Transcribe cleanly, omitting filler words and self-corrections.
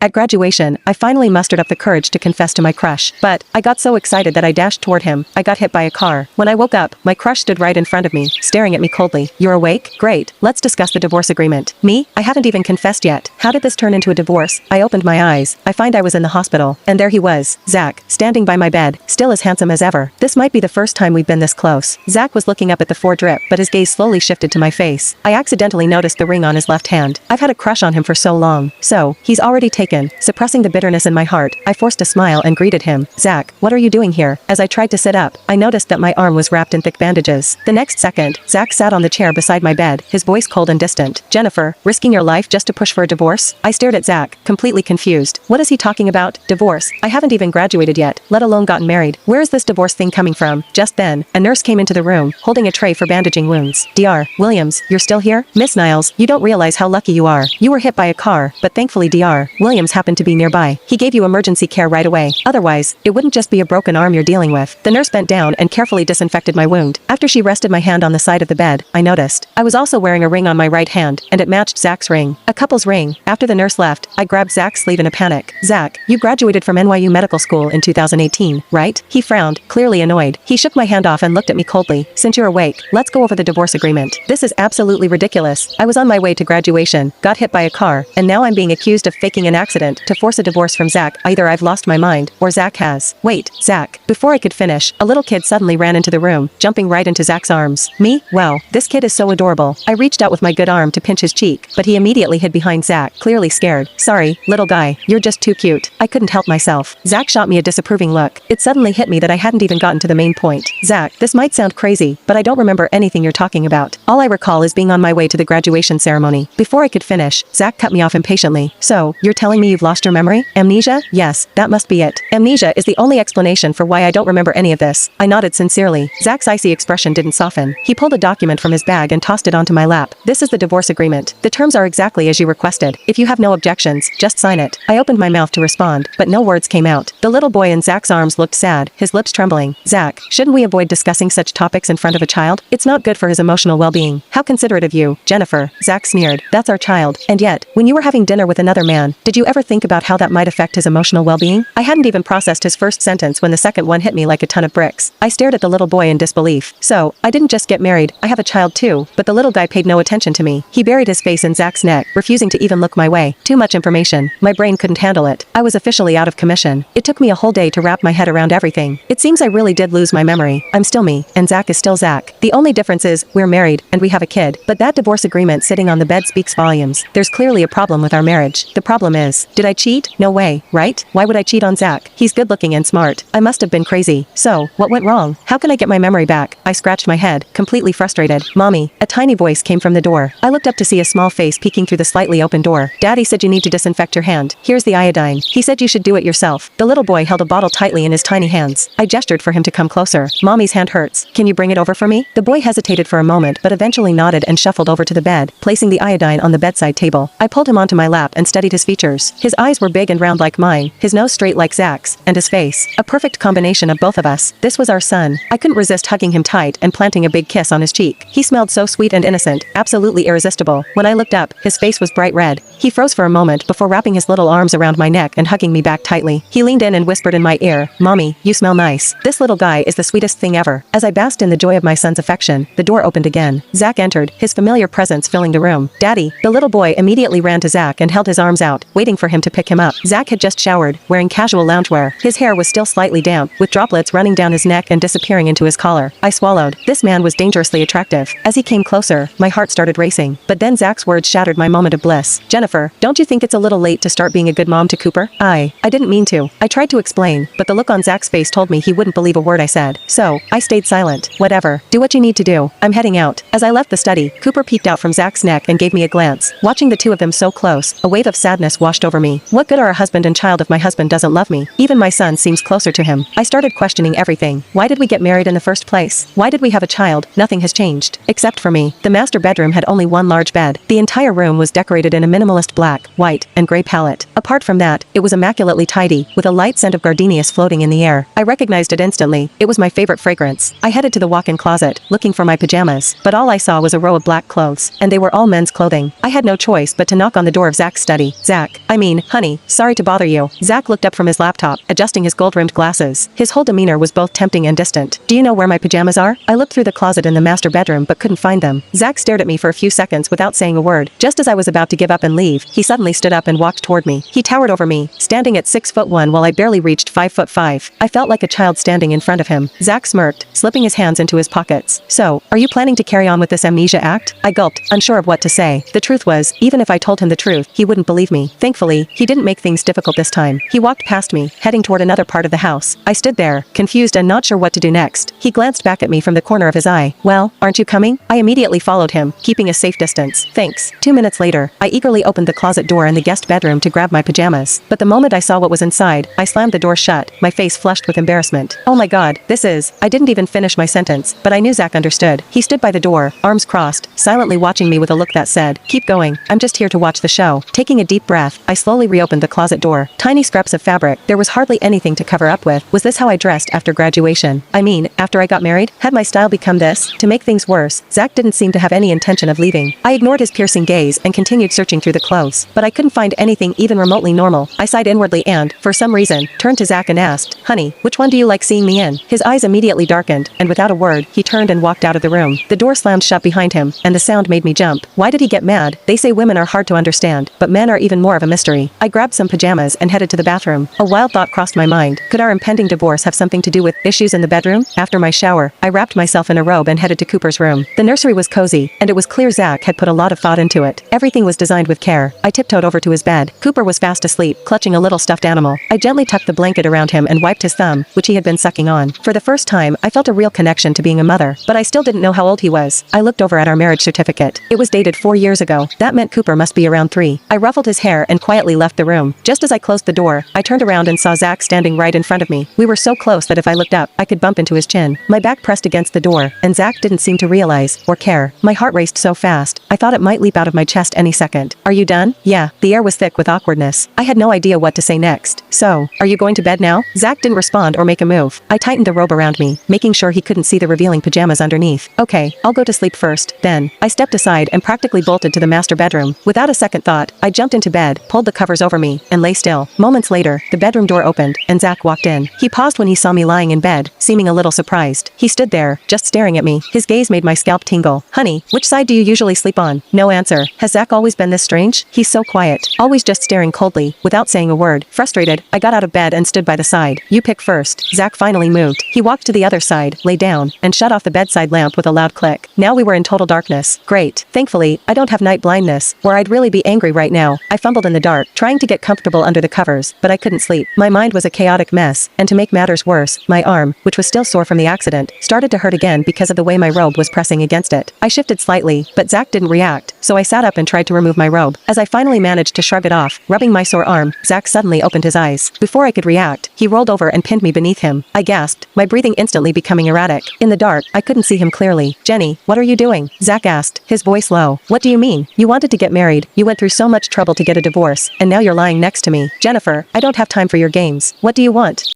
At graduation, I finally mustered up the courage to confess to my crush. But I got so excited that I dashed toward him. I got hit by a car. When I woke up, my crush stood right in front of me, staring at me coldly. You're awake? Great. Let's discuss the divorce agreement. Me? I haven't even confessed yet. How did this turn into a divorce? I opened my eyes. I find I was in the hospital. And there he was, Zach, standing by my bed, still as handsome as ever. This might be the first time we've been this close. Zach was looking up at the four-drip, but his gaze slowly shifted to my face. I accidentally noticed the ring on his left hand. I've had a crush on him for so long. So, he's already taken. Suppressing the bitterness in my heart, I forced a smile and greeted him. Zach, what are you doing here? As I tried to sit up, I noticed that my arm was wrapped in thick bandages. The next second, Zach sat on the chair beside my bed, his voice cold and distant. Jennifer, risking your life just to push for a divorce? I stared at Zach, completely confused. What is he talking about? Divorce? I haven't even graduated yet, let alone gotten married. Where is this divorce thing coming from? Just then, a nurse came into the room, holding a tray for bandaging wounds. Dr. Williams, you're still here? Miss Niles, you don't realize how lucky you are. You were hit by a car, but thankfully Dr. Williams happened to be nearby. He gave you emergency care right away. Otherwise, it wouldn't just be a broken arm you're dealing with. The nurse bent down and carefully disinfected my wound. After she rested my hand on the side of the bed, I noticed I was also wearing a ring on my right hand, and it matched Zach's ring. A couple's ring. After the nurse left, I grabbed Zach's sleeve in a panic. Zach, you graduated from NYU Medical School in 2018, right? He frowned, clearly annoyed. He shook my hand off and looked at me coldly. Since you're awake, let's go over the divorce agreement. This is absolutely ridiculous. I was on my way to graduation, got hit by a car, and now I'm being accused of faking an accident to force a divorce from Zach. Either I've lost my mind, or Zach has. Wait, Zach. Before I could finish, a little kid suddenly ran into the room, jumping right into Zach's arms. Me? Wow, this kid is so adorable. I reached out with my good arm to pinch his cheek, but he immediately hid behind Zach, clearly scared. Sorry, little guy, you're just too cute. I couldn't help myself. Zach shot me a disapproving look. It suddenly hit me that I hadn't even gotten to the main point. Zach, this might sound crazy, but I don't remember anything you're talking about. All I recall is being on my way to the graduation ceremony. Before I could finish, Zach cut me off impatiently. So, you're telling me you've lost your memory? Amnesia? Yes, that must be it. Amnesia is the only explanation for why I don't remember any of this. I nodded sincerely. Zach's icy expression didn't soften. He pulled a document from his bag and tossed it onto my lap. This is the divorce agreement. The terms are exactly as you requested. If you have no objections, just sign it. I opened my mouth to respond, but no words came out. The little boy in Zach's arms looked sad, his lips trembling. Zach, shouldn't we avoid discussing such topics in front of a child? It's not good for his emotional well-being. How considerate of you, Jennifer. Zach sneered. That's our child. And yet, when you were having dinner with another man, did you ever think about how that might affect his emotional well-being? I hadn't even processed his first sentence when the second one hit me like a ton of bricks. I stared at the little boy in disbelief. So, I didn't just get married, I have a child too. But the little guy paid no attention to me. He buried his face in Zach's neck, refusing to even look my way. Too much information. My brain couldn't handle it. I was officially out of commission. It took me a whole day to wrap my head around everything. It seems I really did lose my memory. I'm still me, and Zach is still Zach. The only difference is, we're married, and we have a kid. But that divorce agreement sitting on the bed speaks volumes. There's clearly a problem with our marriage. The problem is, did I cheat? No way, right? Why would I cheat on Zach? He's good looking and smart. I must have been crazy. So, what went wrong? How can I get my memory back? I scratched my head, completely frustrated. Mommy, a tiny voice came from the door. I looked up to see a small face peeking through the slightly open door. Daddy said you need to disinfect your hand. Here's the iodine. He said you should do it yourself. The little boy held a bottle tightly in his tiny hands. I gestured for him to come closer. Mommy's hand hurts. Can you bring it over for me? The boy hesitated for a moment but eventually nodded and shuffled over to the bed, placing the iodine on the bedside table. I pulled him onto my lap and studied his features. His eyes were big and round like mine, his nose straight like Zach's, and his face. A perfect combination of both of us. This was our son. I couldn't resist hugging him tight and planting a big kiss on his cheek. He smelled so sweet and innocent, absolutely irresistible. When I looked up, his face was bright red. He froze for a moment before wrapping his little arms around my neck and hugging me back tightly. He leaned in and whispered in my ear, Mommy, you smell nice. This little guy is the sweetest thing ever. As I basked in the joy of my son's affection, the door opened again. Zach entered, his familiar presence filling the room. Daddy. The little boy immediately ran to Zach and held his arms out, waiting for him to pick him up. Zach had just showered, wearing casual loungewear. His hair was still slightly damp, with droplets running down his neck and disappearing into his collar. I swallowed. This man was dangerously attractive. As he came closer, my heart started racing. But then Zach's words shattered my moment of bliss. Jennifer, don't you think it's a little late to start being a good mom to Cooper? I didn't mean to. I tried to explain, but the look on Zach's face told me he wouldn't believe a word I said. So, I stayed silent. Whatever. Do what you need to do. I'm heading out. As I left the study, Cooper peeked out from Zach's neck and gave me a glance. Watching the two of them so close, a wave of sadness washed over me. What good are a husband and child if my husband doesn't love me? Even my son seems closer to him. I started questioning everything. Why did we get married in the first place? Why did we have a child? Nothing has changed. Except for me. The master bedroom had only one large bed. The entire room was decorated in a minimalist minimalist black, white, and gray palette. Apart from that, it was immaculately tidy, with a light scent of gardenias floating in the air. I recognized it instantly. It was my favorite fragrance. I headed to the walk-in closet, looking for my pajamas, but all I saw was a row of black clothes, and they were all men's clothing. I had no choice but to knock on the door of Zach's study. Zach, honey, sorry to bother you. Zach looked up from his laptop, adjusting his gold-rimmed glasses. His whole demeanor was both tempting and distant. Do you know where my pajamas are? I looked through the closet in the master bedroom but couldn't find them. Zach stared at me for a few seconds without saying a word. Just as I was about to give up and leave, he suddenly stood up and walked toward me. He towered over me, standing at 6'1" while I barely reached 5'5". I felt like a child standing in front of him. Zach smirked, slipping his hands into his pockets. So, are you planning to carry on with this amnesia act? I gulped, unsure of what to say. The truth was, even if I told him the truth, he wouldn't believe me. Thankfully, he didn't make things difficult this time. He walked past me, heading toward another part of the house. I stood there, confused and not sure what to do next. He glanced back at me from the corner of his eye. Well, aren't you coming? I immediately followed him, keeping a safe distance. Thanks. 2 minutes later, I eagerly opened the closet door in the guest bedroom to grab my pajamas. But the moment I saw what was inside, I slammed the door shut, my face flushed with embarrassment. Oh my god, I didn't even finish my sentence, but I knew Zach understood. He stood by the door, arms crossed, silently watching me with a look that said, keep going, I'm just here to watch the show. Taking a deep breath, I slowly reopened the closet door. Tiny scraps of fabric, there was hardly anything to cover up with. Was this how I dressed after graduation? I mean, after I got married? Had my style become this? To make things worse, Zach didn't seem to have any intention of leaving. I ignored his piercing gaze and continued searching through the clothes, but I couldn't find anything even remotely normal. I sighed inwardly and, for some reason, turned to Zach and asked, honey, which one do you like seeing me in? His eyes immediately darkened, and without a word, he turned and walked out of the room. The door slammed shut behind him, and the sound made me jump. Why did he get mad? They say women are hard to understand, but men are even more of a mystery. I grabbed some pajamas and headed to the bathroom. A wild thought crossed my mind. Could our impending divorce have something to do with issues in the bedroom? After my shower, I wrapped myself in a robe and headed to Cooper's room. The nursery was cozy, and it was clear Zach had put a lot of thought into it. Everything was designed with care. I tiptoed over to his bed. Cooper was fast asleep, clutching a little stuffed animal. I gently tucked the blanket around him and wiped his thumb, which he had been sucking on. For the first time, I felt a real connection to being a mother, but I still didn't know how old he was. I looked over at our marriage certificate. It was dated 4 years ago. That meant Cooper must be around 3. I ruffled his hair and quietly left the room. Just as I closed the door, I turned around and saw Zach standing right in front of me. We were so close that if I looked up, I could bump into his chin. My back pressed against the door, and Zach didn't seem to realize, or care. My heart raced so fast, I thought it might leap out of my chest any second. Are you done? Yeah. The air was thick with awkwardness. I had no idea what to say next. So, are you going to bed now? Zach didn't respond or make a move. I tightened the robe around me, making sure he couldn't see the revealing pajamas underneath. Okay, I'll go to sleep first. Then, I stepped aside and practically bolted to the master bedroom. Without a second thought, I jumped into bed, pulled the covers over me, and lay still. Moments later, the bedroom door opened, and Zach walked in. He paused when he saw me lying in bed, seeming a little surprised. He stood there, just staring at me. His gaze made my scalp tingle. Honey, which side do you usually sleep on? No answer. Has Zach always been this strange? He's so quiet, always just staring coldly, without saying a word. Frustrated, I got out of bed and stood by the side. You pick first. Zach finally moved. He walked to the other side, lay down, and shut off the bedside lamp with a loud click. Now we were in total darkness. Great. Thankfully, I don't have night blindness, or I'd really be angry right now. I fumbled in the dark, trying to get comfortable under the covers, but I couldn't sleep. My mind was a chaotic mess, and to make matters worse, my arm, which was still sore from the accident, started to hurt again because of the way my robe was pressing against it. I shifted slightly, but Zach didn't react, so I sat up and tried to remove my robe. As I finally managed to shrug it off, rubbing my sore arm, Zach suddenly opened his eyes. Before I could react, he rolled over and pinned me beneath him. I gasped, my breathing instantly becoming erratic. In the dark, I couldn't see him clearly. Jenny, what are you doing? Zach asked, his voice low. What do you mean? You wanted to get married, you went through so much trouble to get a divorce, and now you're lying next to me. Jennifer, I don't have time for your games. What do you want?